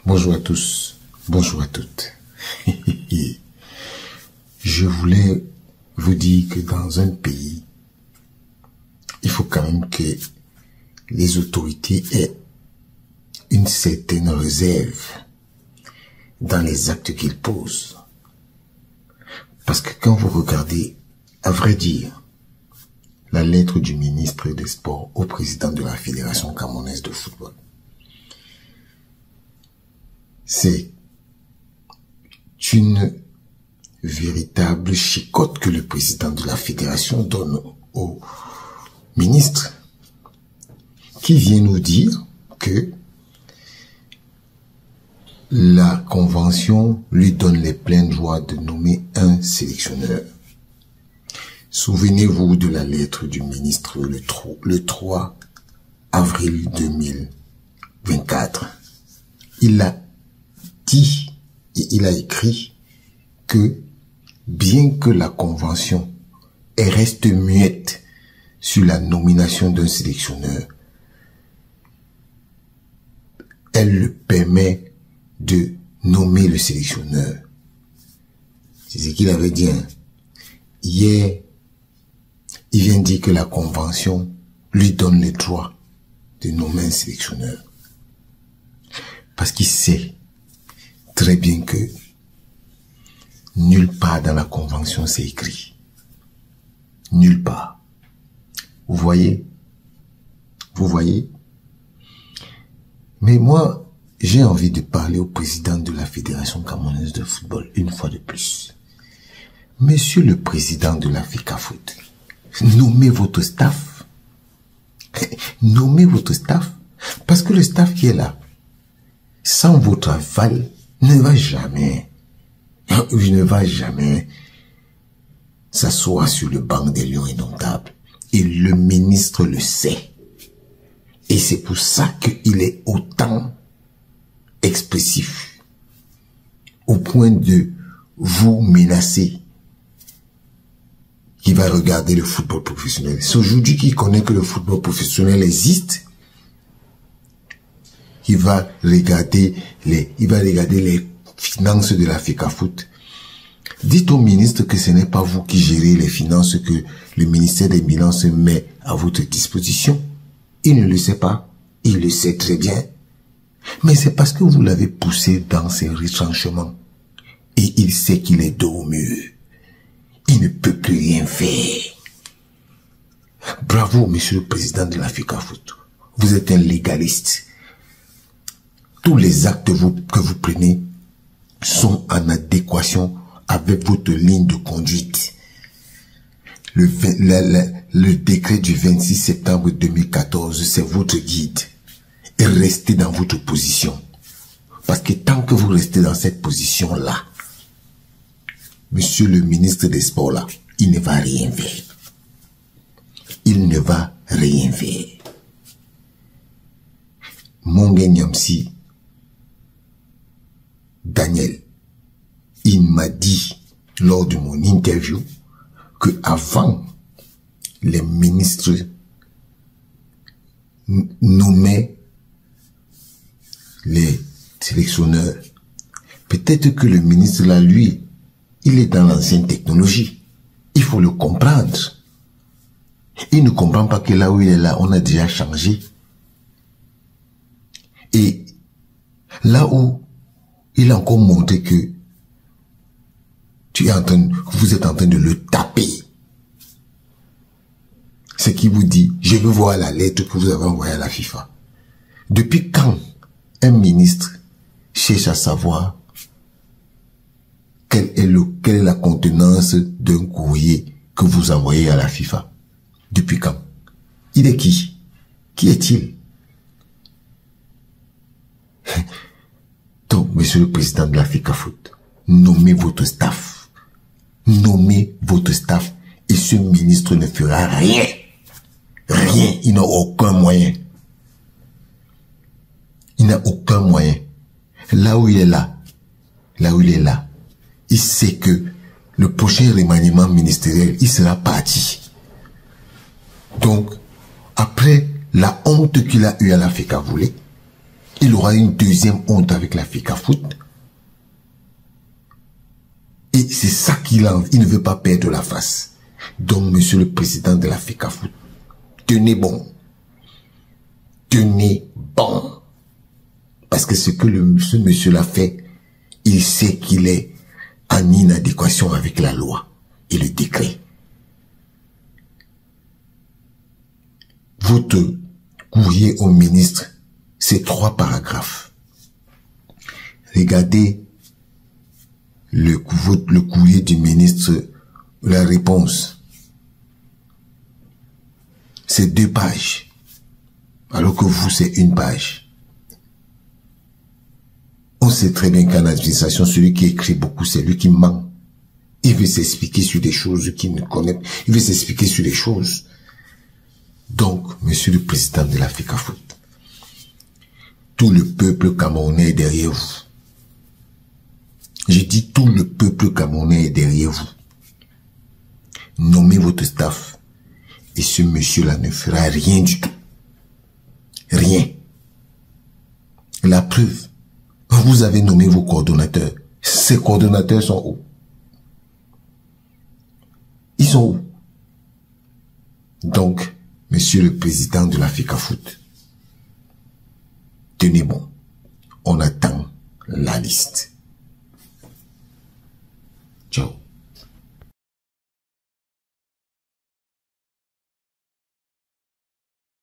Bonjour à tous, bonjour à toutes. Je voulais vous dire que dans un pays, il faut quand même que les autorités aient une certaine réserve dans les actes qu'ils posent. Parce que quand vous regardez, à vrai dire, la lettre du ministre des Sports au président de la Fédération camerounaise de football, c'est une véritable chicotte que le président de la Fédération donne au ministre, qui vient nous dire que la convention lui donne les pleins droits de nommer un sélectionneur. Souvenez-vous de la lettre du ministre le 3 avril 2024. Il a dit et il a écrit que bien que la convention reste muette sur la nomination d'un sélectionneur, elle le permet de nommer le sélectionneur. C'est ce qu'il avait dit. Hier, il vient dire que la convention lui donne le droit de nommer un sélectionneur. Parce qu'il sait très bien que nulle part dans la convention c'est écrit. Nulle part. Vous voyez? Vous voyez? Mais moi, j'ai envie de parler au président de la Fédération camerounaise de football une fois de plus. Monsieur le président de la FECAFOOT, nommez votre staff. Nommez votre staff. Parce que le staff qui est là, sans votre aval, ne va jamais s'asseoir sur le banc des lions indomptables. Et le ministre le sait. Et c'est pour ça qu'il est autant expressif, au point de vous menacer qu'il va regarder le football professionnel. C'est aujourd'hui qu'il connaît que le football professionnel existe. Il va regarder les finances de la FECAFOOT. Dites au ministre que ce n'est pas vous qui gérez les finances que le ministère des Finances met à votre disposition. Il ne le sait pas. Il le sait très bien. Mais c'est parce que vous l'avez poussé dans ses retranchements. Et il sait qu'il est dos au mur. Il ne peut plus rien faire. Bravo, monsieur le président de la FECAFOOT. Vous êtes un légaliste. Tous les actes que vous prenez sont en adéquation avec votre ligne de conduite. Le décret du 26 septembre 2014, c'est votre guide. Et restez dans votre position. Parce que tant que vous restez dans cette position-là, monsieur le ministre des Sports là, il ne va rien faire. Il ne va rien faire. Mongué Nyamsi, Daniel, il m'a dit lors de mon interview que avant les ministres nommaient les sélectionneurs, peut-être que le ministre là, lui, il est dans l'ancienne technologie. Il faut le comprendre. Il ne comprend pas que là où il est là, on a déjà changé. Et là où il a encore montré que vous êtes en train de le taper. C'est qui vous dit, je veux voir la lettre que vous avez envoyée à la FIFA. Depuis quand un ministre cherche à savoir quelle est la contenance d'un courrier que vous envoyez à la FIFA? Depuis quand? Il est qui? Qui est-il? Donc, monsieur le président de la FECAFOOT, nommez votre staff. Nommez votre staff. Et ce ministre ne fera rien. Rien. Il n'a aucun moyen. Il n'a aucun moyen. Là où il est là, il sait que le prochain remaniement ministériel, il sera parti. Donc, après la honte qu'il a eue à la FECAFOOT, il aura une deuxième honte avec la FECAFOOT. Et c'est ça qu'il ne veut pas perdre la face. Donc, monsieur le président de la FECAFOOT, tenez bon. Tenez bon. Parce que ce que ce monsieur-là fait, il sait qu'il est en inadéquation avec la loi et le décret. Votre courrier au ministre, c'est 3 paragraphes. Regardez le courrier du ministre, la réponse. C'est 2 pages. Alors que vous, c'est 1 page. On sait très bien qu'en administration, celui qui écrit beaucoup, c'est lui qui ment. Il veut s'expliquer sur des choses qu'il ne connaît pas. Il veut s'expliquer sur des choses. Donc, monsieur le président de la FECAFOOT, tout le peuple camerounais est derrière vous. J'ai dit tout le peuple camerounais est derrière vous. Nommez votre staff. Et ce monsieur-là ne fera rien du tout. Rien. La preuve, vous avez nommé vos coordonnateurs. Ces coordonnateurs sont où? Ils sont où? Donc, monsieur le président de la FECAFOOT, tenez bon. On attend la liste.